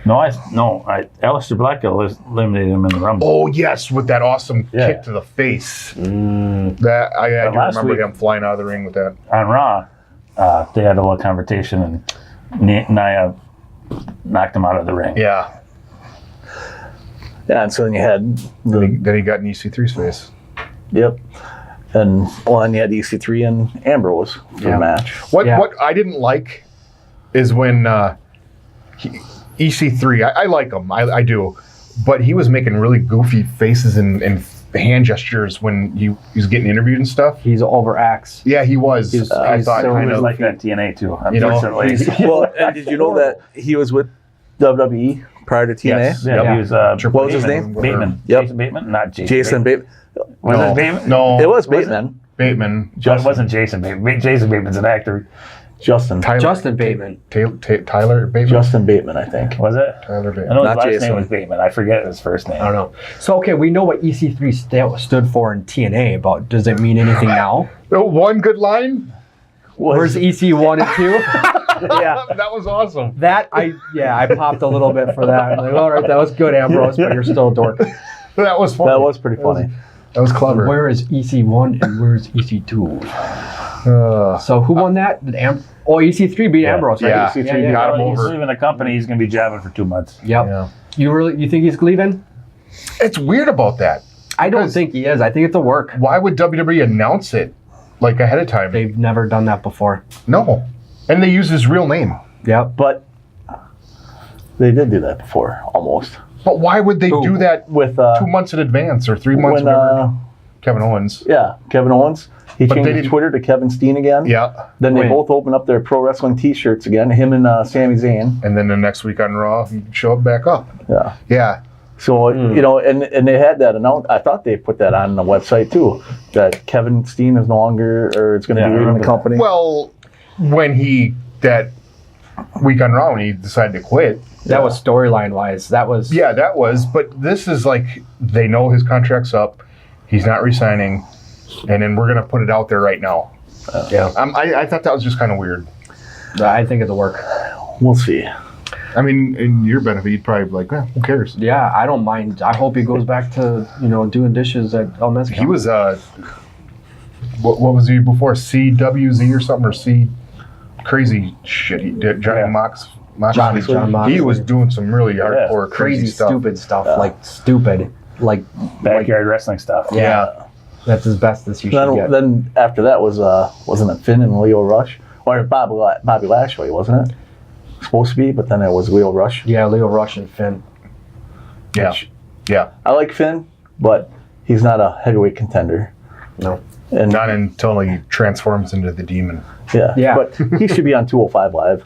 Aleister Black eliminated him in the Rumble. Oh, yes, with that awesome Yeah. kick to the face. That I do last remember week- him flying out of the ring with that. On Raw, they had a little conversation and Nia knocked him out of the ring. Yeah. Yeah, and so then you had the Then he got in EC3's face. yep, and well, then you had EC3 and Ambrose for Yeah. the match. What Yeah. what I didn't like is when EC3, I like him, I do, but he was making really goofy faces and hand gestures when he was getting interviewed and stuff. He's overacts. Yeah, he was. He's- I he's thought so kind He was of like that TNA too, You know, unfortunately. Well, and did you know that he was with WWE prior to TNA? Yes. Yeah, Yeah. he was. Triple What was his Bateman. name? Bateman. Yep. Jason Bateman, not Jason. Jason Bateman. Was No. it Bateman? No, It was Bateman. Bateman. It wasn't Jason Bateman. Jason Bateman's an actor. Justin. Justin Bateman. Tyler Bateman. Justin Bateman, I think. Was it? Tyler I Bateman. know his Not last Jason. name was Bateman. I forget his first name. I don't know. So okay, we know what EC3 stood for in TNA, but does it mean anything now? Oh, one good line. Where's EC1 and 2? Yeah. That was awesome. That I popped a little bit for that. I'm like, all right, that was good, Ambrose, but you're still a dork. That was funny. That was pretty funny. That was clever. Where is EC1 and where's EC2? Uh, So who won that? Did EC3 beat Ambrose, right? Yeah. EC3 got him He's over. leaving the company. He's going to be jabbing for 2 months. Yep. Yeah. You think he's leaving? It's weird about that. I don't Because- think he is. I think it's a work. Why would WWE announce it like ahead of time? They've never done that before. No. And they use his real name. Yep. But they did do that before, almost. But why would they Who? do that With 2 months in advance or 3 months? when whatever? Kevin Owens. yeah, Kevin Owens. He But they changed his didn't- Twitter to Kevin Steen again. Yeah. Then they When? both opened up their pro wrestling T-shirts again. Him and Sami Zayn. And then the next week on Raw, he show up back up. Yeah. Yeah. So you know, and they had that announced. I thought they put that on the website too. That Kevin Steen is no longer, or is going to Yeah, be I leaving the remember company. Well, when that week on Raw, when he decided to quit. That was storyline wise. That was Yeah, that was. But this is like they know his contract's up. He's not resigning, and then we're gonna put it out there right now. Yeah. I thought that was just kind of weird. I think it'll work. We'll see. I mean, in your benefit, you'd probably be like, who cares? Yeah, I don't mind. I hope he goes back to, doing dishes at El Mezcal. He was what was he before? CWZ or something, or C crazy shit. He did John John Moxley. He was doing some really hardcore crazy stuff. stupid stuff. Like stupid. Like Backyard wrestling stuff. yeah. That's as best as you should get. Then after that wasn't it Finn and Leo Rush? Or Bobby Lashley, wasn't it? Supposed to be, but then it was Leo Rush. Yeah, Leo Rush and Finn. Yeah, yeah. I like Finn, but he's not a heavyweight contender. No. And Not until he transforms into the demon. Yeah. But he should be on 205 Live.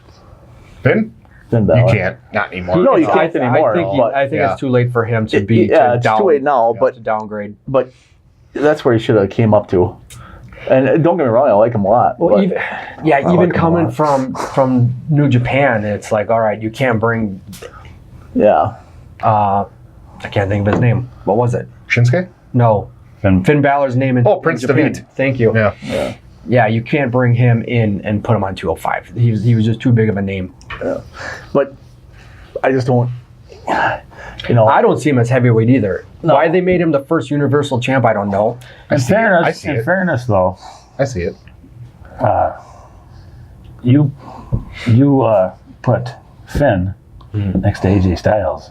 Finn? Finn Balor. You can't. Not anymore. No, you can't anymore. I think Yeah. it's too late for him to be it's too late now, to downgrade. but that's where he should have came up to. And don't get me wrong, I like him a lot. Well, but even like him coming a from New Japan, it's like, all right, you can't bring. yeah, I can't think of his name. What was it? Shinsuke? No, Finn. Finn Balor's name in Prince Japan. David. Thank you. Yeah. Yeah, you can't bring him in and put him on 205. He was just too big of a name. but I just don't. I don't see him as heavyweight either. No. Why they made him the first Universal Champ, I don't know. In see it. I fairness, see it. though, I see it. you put Finn next to AJ Styles.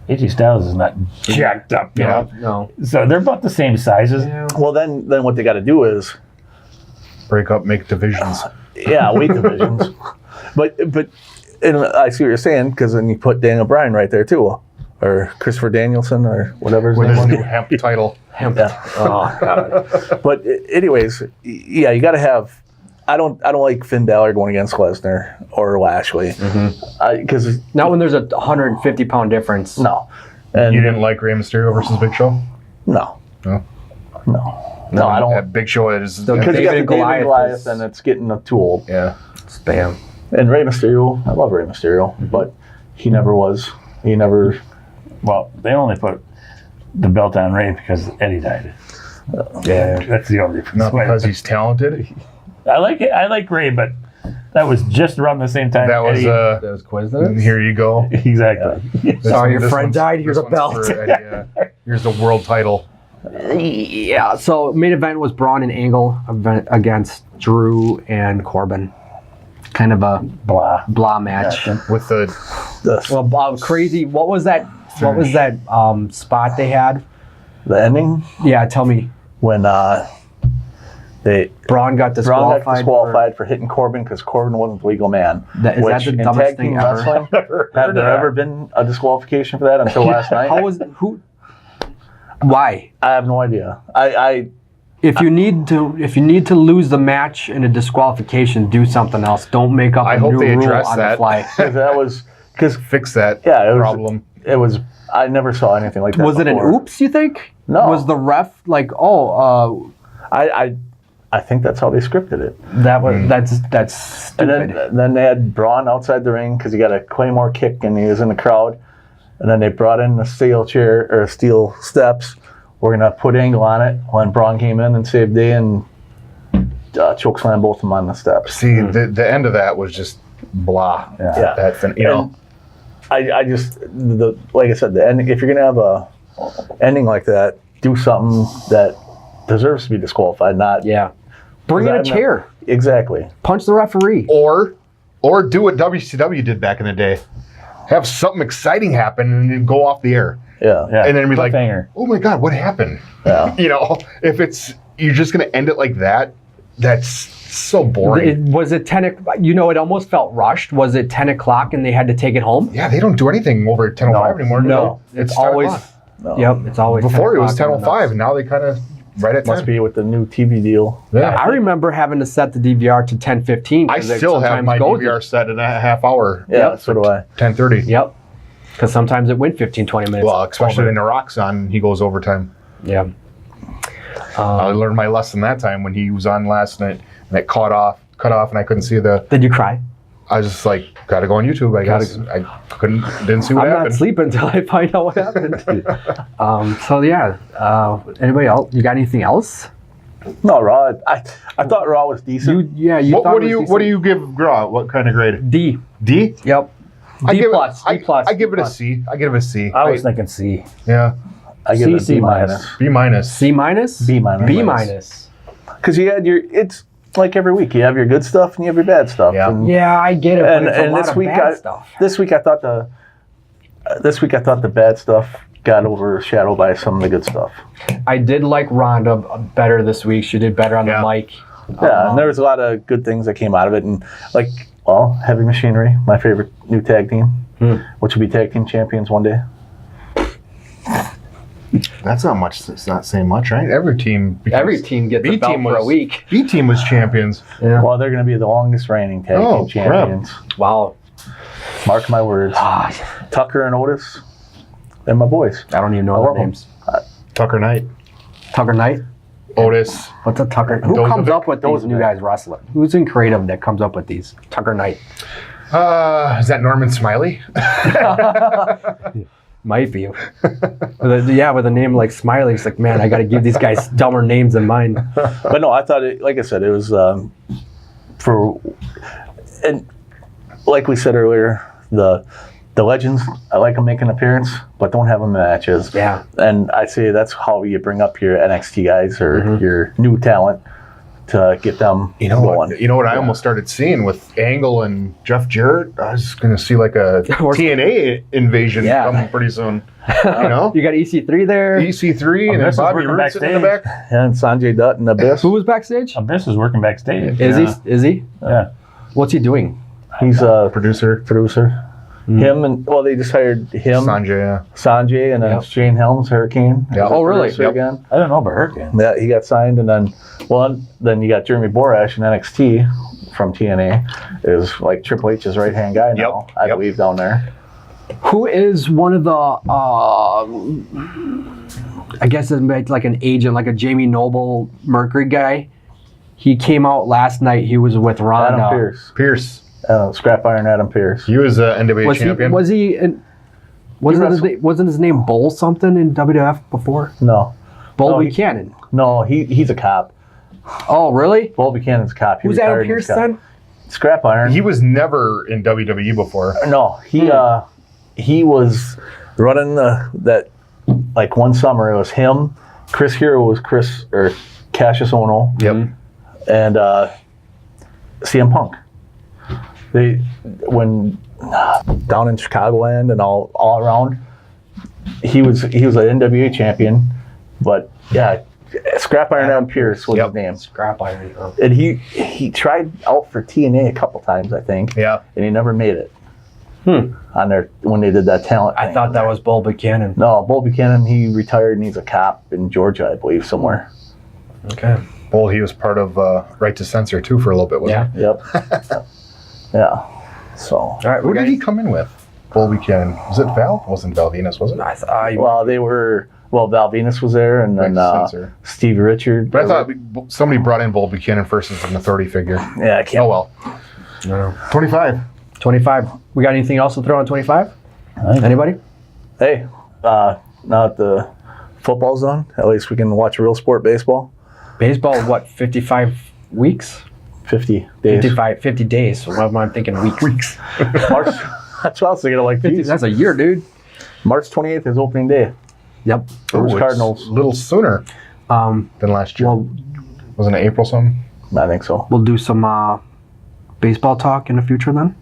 AJ Styles is not jacked up, you know? No. So they're about the same sizes. Well, then what they got to do is, Break up, make divisions. weight divisions. But and I see what you're saying, because then you put Daniel Bryan right there too, or Christopher Danielson, or whatever his With name his was. new hemp title. Yeah. Oh God. But anyways, yeah, you got to have. I don't like Finn Balor going against Lesnar or Lashley, because Not when there's a 150-pound difference. no, and You didn't like Rey Mysterio versus Big Show? no, No. no, I don't. That Big Show is. So Because you got the David and David Goliath and Goliath, is- and it's getting too old. Yeah. Spam. And Rey Mysterio, I love Rey Mysterio, but he never was. He never. Well, they only put the belt on Ray because Eddie died. Yeah. That's the only difference. Not because he's talented. I like it. I like Ray, but that was just around the same time. That was Eddie, That was coincidence. here you go. exactly. This Sorry, your this friend one's- died. Here's this a one's belt. for Eddie, here's the world title. Yeah. So main event was Braun and Angle against Drew and Corbin. Kind of a Blah. match. With the Well, crazy. What was that? What was that spot they had? The ending Yeah, tell me. when Braun got disqualified. Braun got disqualified for hitting Corbin because Corbin wasn't the legal man. Is that which the in dumbest tag thing team ever? wrestling, Never have heard there of ever that. been a disqualification for that until last night? How was who? Why? I have no idea. I If you need to lose the match in a disqualification, do something else. Don't make up I a hope new they rule address on that. the fly. because that was because fix that yeah, it was, problem. It was. I never saw anything like that. Was it an before. oops? You think? No. Was the ref like, I think that's how they scripted it. that was that's And stupid. then they had Braun outside the ring because he got a Claymore kick and he was in the crowd. And then they brought in the steel chair or steel steps. We're gonna put Angle on it. When Braun came in and saved day and chokeslam both of them on the steps. See, the end of that was just blah. Yeah. That you know. And I just like I said, the ending. If you're gonna have a ending like that, do something that deserves to be disqualified. Not Yeah. Bring in a I'm not- chair. exactly. Punch the referee. Or do what WCW did back in the day. Have something exciting happen and then go off the air. Yeah. Yeah. And then be like, Cliffhanger. oh my God, what happened? Yeah. You know, if you're just going to end it like that, that's so boring. Was it 10? It almost felt rushed. Was it 10 o'clock and they had to take it home? Yeah, they don't do anything over at 10:05 anymore. do No, they? it's 10 always. o'clock. No. Yep, it's always. Before 10 it was o'clock 10:05, and now they kind of right at 10. Must be with the new TV deal. Yeah. I remember having to set the DVR to 10:15. I still have my DVR set in a half hour. Yeah, Yep. so do I. 10:30. Yep. Because sometimes it went 15, 20 minutes. Well, especially over. when The Rock's on, he goes overtime. Yeah. I learned my lesson that time when he was on last night, and it cut off, and I couldn't see the. Did you cry? I was just like, gotta go on YouTube. I guess I didn't see what I'm happened. not sleeping until I find out what happened. So yeah, anybody else? You got anything else? No, Raw. I thought Raw was decent. You What thought do you give Raw? What kind of grade? D. D? Yep. D plus. I give it a plus. C. I give it a C. I was thinking C. Yeah. I give it a C B minus. B minus. C minus. B minus. B minus. Because you had it's like every week. You have your good stuff and you have your bad stuff. Yeah. And, Yeah, I get it. But And, it's a and lot this of week, bad stuff. this week I thought the bad stuff got overshadowed by some of the good stuff. I did like Ronda better this week. She did better on Yeah. the mic. Yeah, and there was a lot of good things that came out of it, and like, well, Heavy Machinery, my favorite new tag team, which will be tag team champions one day. That's not much. It's not saying much, right? Every team. Every team gets a B belt team for a was- week. B team was champions. Yeah. Well, they're going to be the longest reigning tag Oh, team crap. champions. Wow. Mark my words. Ah, Tucker and Otis, they're my boys. I don't even know I their love 'em. names. Tucker Knight, Tucker Knight. Otis. What's a Tucker? Who Dozovic? comes up with these new Dozovic. guys wrestling? Who's in creative that comes up with these? Tucker Knight. Is that Norman Smiley? Might be. With a name like Smiley, it's like, man, I got to give these guys dumber names than mine. But no, I thought it, like I said, it was and like we said earlier, the legends, I like them making an appearance, but don't have them in matches. Yeah. And I say that's how you bring up your NXT guys or your new talent to get them You know going. what? You know what? I almost started seeing with Angle and Jeff Jarrett. I was going to see like a TNA invasion Yeah. coming pretty soon. You know, You got EC3 there. EC3 and then Abyss is Bobby working Roode sitting in the backstage. back. And Sanjay Dutt and Abyss. Who was backstage? Abyss is working backstage. Is he? Is he? Yeah. What's he doing? He's a Producer producer. Him and they just hired him, Sanjay. Sanjay, and then Yep. Shane Helms, Hurricane. Yeah. as a Oh, really? producer Yep. Again. I don't know about Hurricane. Yeah, he got signed, and then you got Jeremy Borash in NXT from TNA, is like Triple H's right hand guy now, I Yep. believe, down there. Who is one of the? I guess it's like an agent, like a Jamie Noble Mercury guy. He came out last night. He was with Ronda. Adam Pearce, Pierce. Scrap Iron Adam Pearce. He was NWA champion. Was he? Wasn't his name Bull something in WWF before? No, Bull No, he- Buchanan. no, he's a cop. Oh, really? Bull Buchanan's a cop. He Who's Adam retired and Pearce he's a cop. then? Scrap Iron. He was never in WWE before. No, he was running that like one summer. It was him. Chris Hero was Cassius Ono, Yep. and CM Punk. They when down in Chicagoland and all around, he was an NWA champion, but yeah, Scrap Iron Adam Pearce was Yep. his name, Scrap iron. Oh. and he tried out for TNA a couple times, I think, Yeah. and he never made it. On their when they did that talent. I thing. thought that was Bull Buchanan. No, Bull Buchanan, he retired and he's a cop in Georgia, I believe, somewhere. Okay. Well, he was part of Right to Censor too for a little bit, wasn't he? Yep. Yeah. So, All right. Who did he come in with? Bull Buchanan. Was it Val? It wasn't Val Venus, was it? well, Val Venus was there, and then Censor. Steve Richard. But I thought somebody brought in Bull Buchanan first as an authority figure. Yeah, I can't. Oh well. No. 25. 25. We got anything else to throw on 25? Anybody? Hey, now that the football's done, at least we can watch real sport baseball. Baseball, what, 55 weeks? 50 days. 50 days. So what am I thinking? Weeks. March. That's what I was thinking. Like, geez, That's a year, dude. March 28th is opening day. Yep. Brewers It's Cardinals. A little sooner than last year. Well, Wasn't it April something? I think so. we'll do some baseball talk in the future then.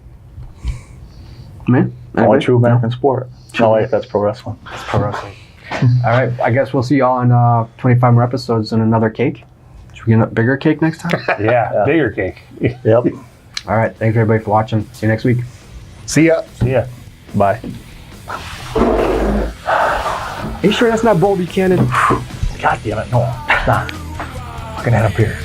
Man, Only true American sport. No, wait, that's pro wrestling. Pro wrestling. All right. I guess we'll see y'all in 25 more episodes and another cake. Should we get a bigger cake next time? Yeah, bigger cake. Yep. All right. Thanks everybody for watching. See you next week. See ya. Yeah. Bye. Are you sure that's not Bull Buchanan? God damn it, no. It's not. Fucking Adam Pearce.